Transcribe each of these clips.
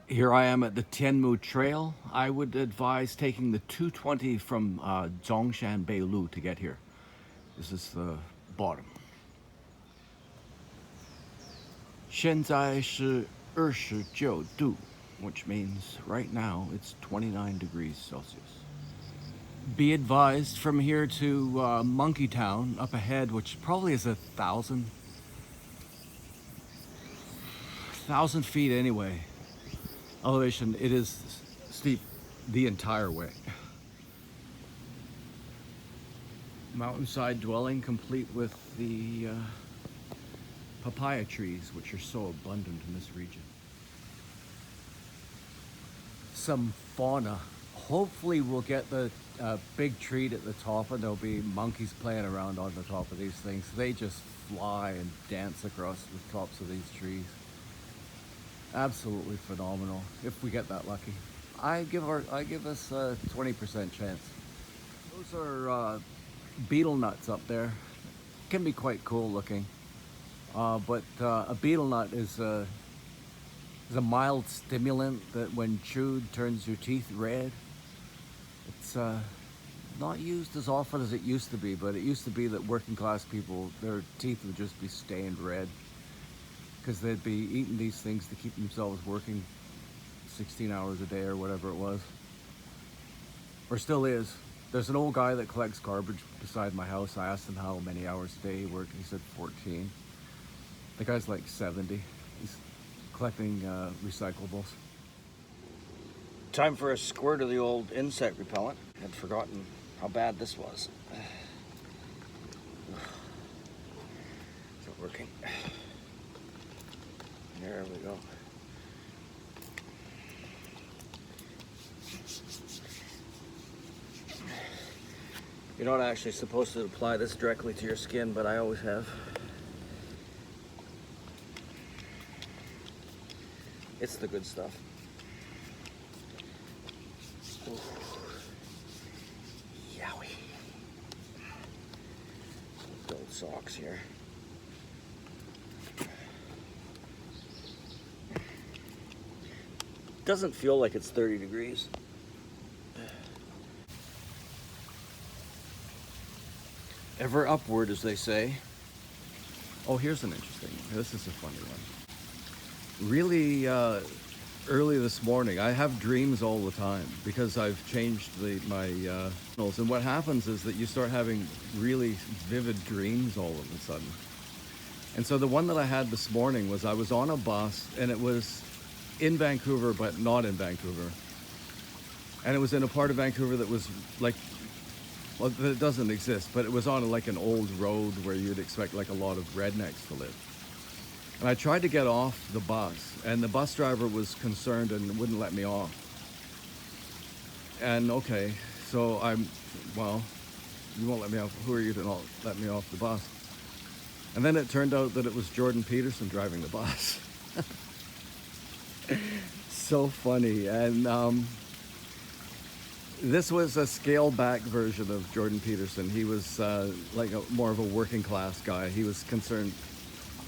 Here I am at the Tianmu Trail. I would advise taking the 220 from Zhongshan Beilu to get here. This is the bottom. 现在是29度, which means right now it's 29 degrees Celsius. Be advised from here to Monkey Town up ahead, which probably is 1,000 feet anyway. Elevation, it is steep the entire way. Mountainside dwelling complete with the papaya trees, which are so abundant in this region. Some fauna. Hopefully we'll get the big tree at the top and there'll be monkeys playing around on the top of these things. They just fly and dance across the tops of these trees. Absolutely phenomenal if we get that lucky. I give us a 20% chance. Those are beetle nuts up there. Can be quite cool looking. But a beetle nut is a mild stimulant that when chewed turns your teeth red. It's not used as often as it used to be, but it used to be that working class people, their teeth would just be stained red because they'd be eating these things to keep themselves working 16 hours a day or whatever it was. Or still is. There's an old guy that collects garbage beside my house. I asked him how many hours a day he worked. He said 14. The guy's like 70. He's collecting recyclables. Time for a squirt of the old insect repellent. I'd forgotten how bad this was. Is it working? There we go. You're not actually supposed to apply this directly to your skin, but I always have. It's the good stuff. Ooh. Yowie. Gold socks here. Doesn't feel like it's 30 degrees. Ever upward, as they say. Oh, here's an interesting one. This is a funny one. Really early this morning, I have dreams all the time because I've changed my channels. And what happens is that you start having really vivid dreams all of a sudden. And so the one that I had this morning was I was on a bus and it was in Vancouver, but not in Vancouver. And it was in a part of Vancouver that was like, well, it doesn't exist, but it was on like an old road where you'd expect like a lot of rednecks to live. And I tried to get off the bus, and the bus driver was concerned and wouldn't let me off. And okay, so well, you won't let me off. Who are you to not let me off the bus? And then it turned out that it was Jordan Peterson driving the bus. So funny. And this was a scaled back version of Jordan Peterson. He was like more of a working class guy. He was concerned.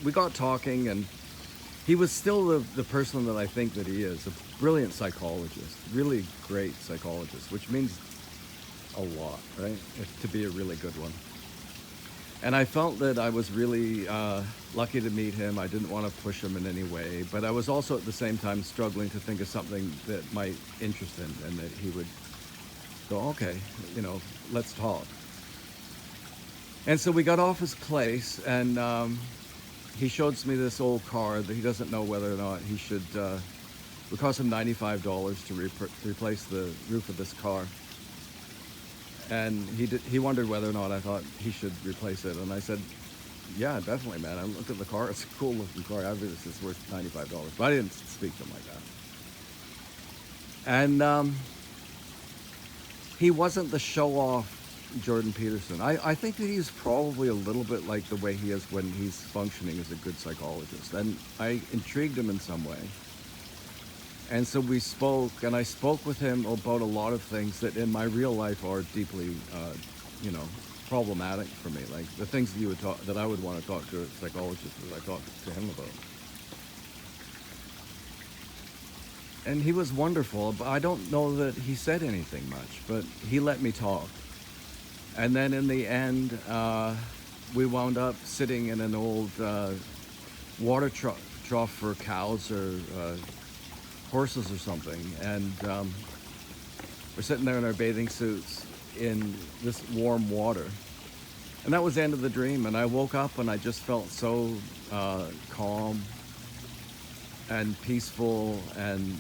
We got talking, and he was still the person that I think that he is, a brilliant psychologist, really great psychologist, which means a lot, right? To be a really good one. And I felt that I was really lucky to meet him. I didn't want to push him in any way, but I was also at the same time struggling to think of something that might interest him and that he would go, okay, you know, let's talk. And so we got off his place, and he shows me this old car that he doesn't know whether or not he should, it cost him $95 to replace the roof of this car. And he wondered whether or not I thought he should replace it. And I said, yeah, definitely, man. I looked at the car. It's a cool looking car. I think it's worth $95. But I didn't speak to him like that. And he wasn't the show-off Jordan Peterson. I think that he's probably a little bit like the way he is when he's functioning as a good psychologist. And I intrigued him in some way. And so we spoke, and I spoke with him about a lot of things that in my real life are deeply, problematic for me. Like the things that I would want to talk to a psychologist that I talked to him about. And he was wonderful, but I don't know that he said anything much, but he let me talk. And then in the end, we wound up sitting in an old water trough for cows or horses or something. And we're sitting there in our bathing suits in this warm water. And that was the end of the dream. And I woke up and I just felt so calm and peaceful and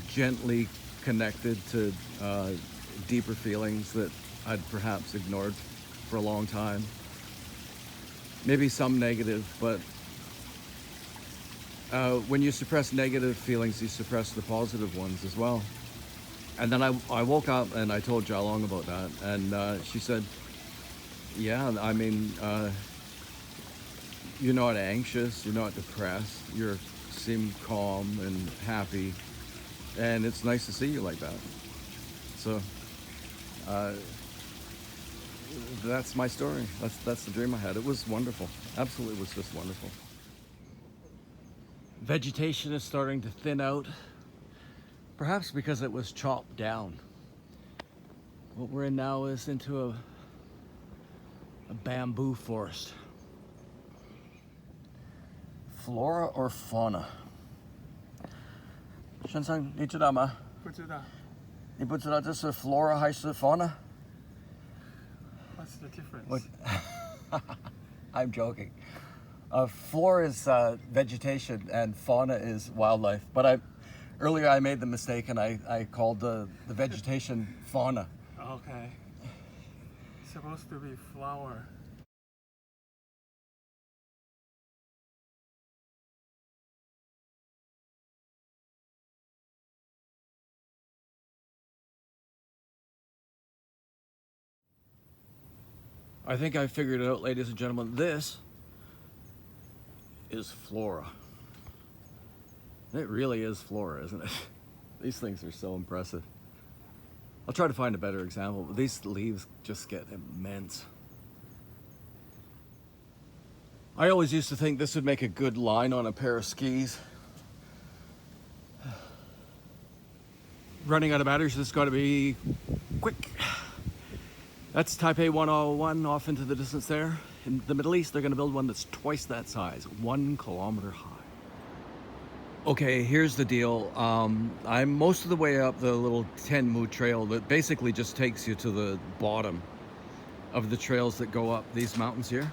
gently connected to deeper feelings that I'd perhaps ignored for a long time. Maybe some negative, but when you suppress negative feelings, you suppress the positive ones as well. And then I woke up and I told Jalong about that, and she said, yeah, I mean, you're not anxious, you're not depressed, you seem calm and happy, and it's nice to see you like that. So that's my story. That's the dream I had. It was wonderful. Absolutely was just wonderful. Vegetation is starting to thin out, perhaps because it was chopped down. What we're in now is into a bamboo forest. Flora or fauna? 先生，你知道吗？不知道。你不知道这是 flora 还是 fauna? What's the difference? What? I'm joking. Flora is vegetation and fauna is wildlife. But earlier I made the mistake and I called the vegetation fauna. Okay. It's supposed to be flower. I think I figured it out, ladies and gentlemen. This is flora. It really is flora, isn't it? These things are so impressive. I'll try to find a better example, but these leaves just get immense. I always used to think this would make a good line on a pair of skis. Running out of batteries, this has got to be quick. That's Taipei 101 off into the distance there. In the Middle East, they're going to build one that's twice that size, 1 kilometer high. Okay, here's the deal. I'm most of the way up the little Tenmu trail that basically just takes you to the bottom of the trails that go up these mountains here.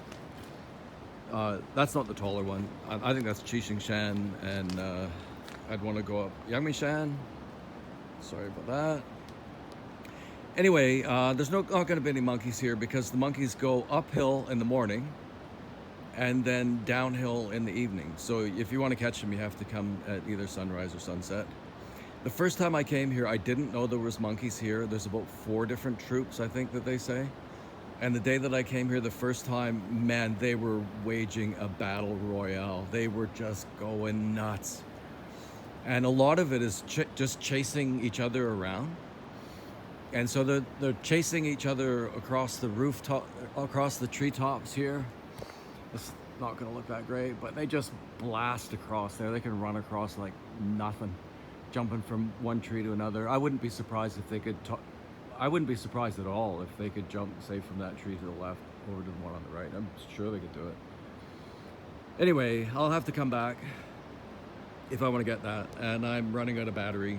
That's not the taller one. I think that's Qishingshan, and I'd want to go up Yangmingshan. Sorry about that. Anyway, there's not going to be any monkeys here because the monkeys go uphill in the morning and then downhill in the evening. So if you want to catch them, you have to come at either sunrise or sunset. The first time I came here, I didn't know there was monkeys here. There's about 4 different troops, I think that they say. And the day that I came here the first time, man, they were waging a battle royale. They were just going nuts. And a lot of it is just chasing each other around. And so they're chasing each other across the rooftop, across the treetops here. It's not going to look that great, but they just blast across there. They can run across like nothing, jumping from one tree to another. I wouldn't be surprised if they could. I wouldn't be surprised at all if they could jump, say, from that tree to the left over to the one on the right. I'm sure they could do it. Anyway, I'll have to come back if I want to get that, and I'm running out of battery.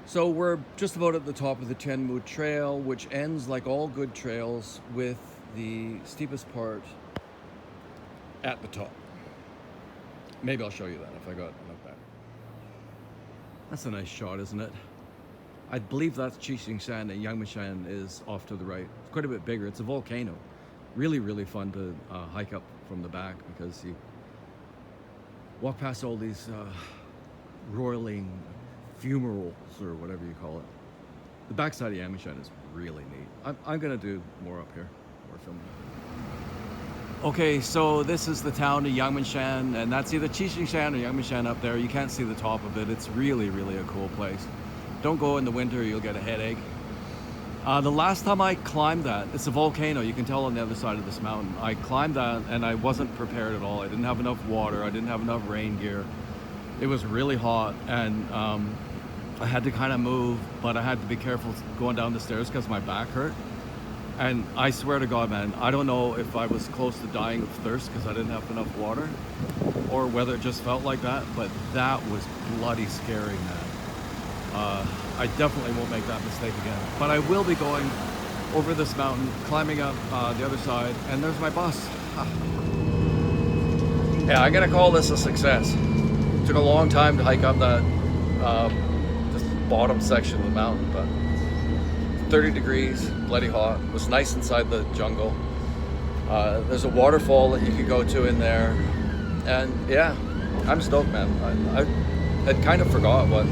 So we're just about at the top of the Tenmu Trail, which ends, like all good trails, with the steepest part at the top. Maybe I'll show you that if I got enough battery. That's a nice shot, isn't it? I believe that's Qishingshan, and Yangmingshan is off to the right. It's quite a bit bigger. It's a volcano. Really, really fun to hike up from the back because you walk past all these roiling fumaroles or whatever you call it. The backside of Yangmingshan is really neat. I'm gonna do more up here, more filming. Okay, so this is the town of Yangmingshan, and that's either Qishingshan or Yangmingshan up there. You can't see the top of it. It's really, really a cool place. Don't go in the winter, you'll get a headache. The last time I climbed that, it's a volcano, you can tell on the other side of this mountain. I climbed that and I wasn't prepared at all. I didn't have enough water, I didn't have enough rain gear. it was really hot, and I had to kind of move, but I had to be careful going down the stairs because my back hurt. And I swear to God, man, I don't know if I was close to dying of thirst because I didn't have enough water, or whether it just felt like that, but that was bloody scary, man. I definitely won't make that mistake again. But I will be going over this mountain, climbing up the other side, and there's my bus. Yeah, I'm gonna call this a success. It took a long time to hike up that this bottom section of the mountain, but 30 degrees, bloody hot. It was nice inside the jungle. There's a waterfall that you could go to in there, and yeah, I'm stoked, man. I had kind of forgot what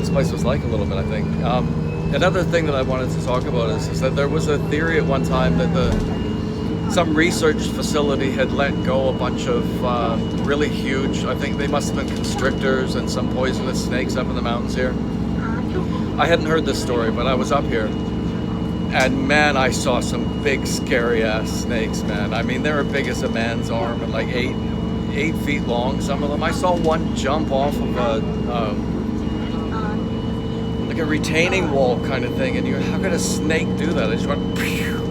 this place was like a little bit, I think. Another thing that I wanted to talk about is that there was a theory at one time that some research facility had let go a bunch of really huge, I think they must have been constrictors and some poisonous snakes up in the mountains here. I hadn't heard this story, but I was up here, and man, I saw some big scary ass snakes, man. I mean, they were big as a man's arm and like 8 feet long, some of them. I saw one jump off of like a retaining wall kind of thing, and how could a snake do that? It just went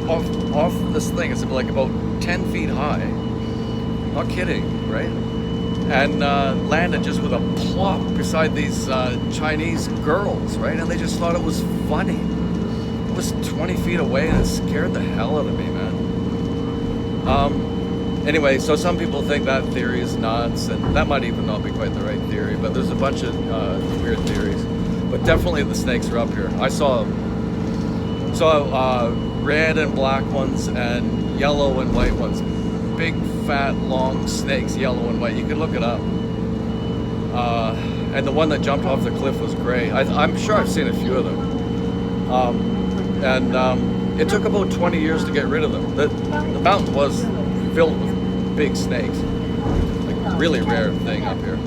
off this thing. It's like about 10 feet high. Not kidding, right? And landed just with a plop beside these Chinese girls, right? And they just thought it was funny. It was 20 feet away, and it scared the hell out of me, man. Anyway, so some people think that theory is nuts, and that might even not be quite the right theory, but there's a bunch of weird theories. But definitely the snakes are up here. I saw red and black ones and yellow and white ones. Big, fat, long snakes, yellow and white. You can look it up. And the one that jumped off the cliff was gray. I'm sure I've seen a few of them. It took about 20 years to get rid of them. The mountain was filled with big snakes. Like, really rare thing up here.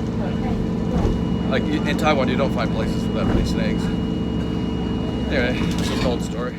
Like in Taiwan, you don't find places with that many snakes. Anyway, it's an old story.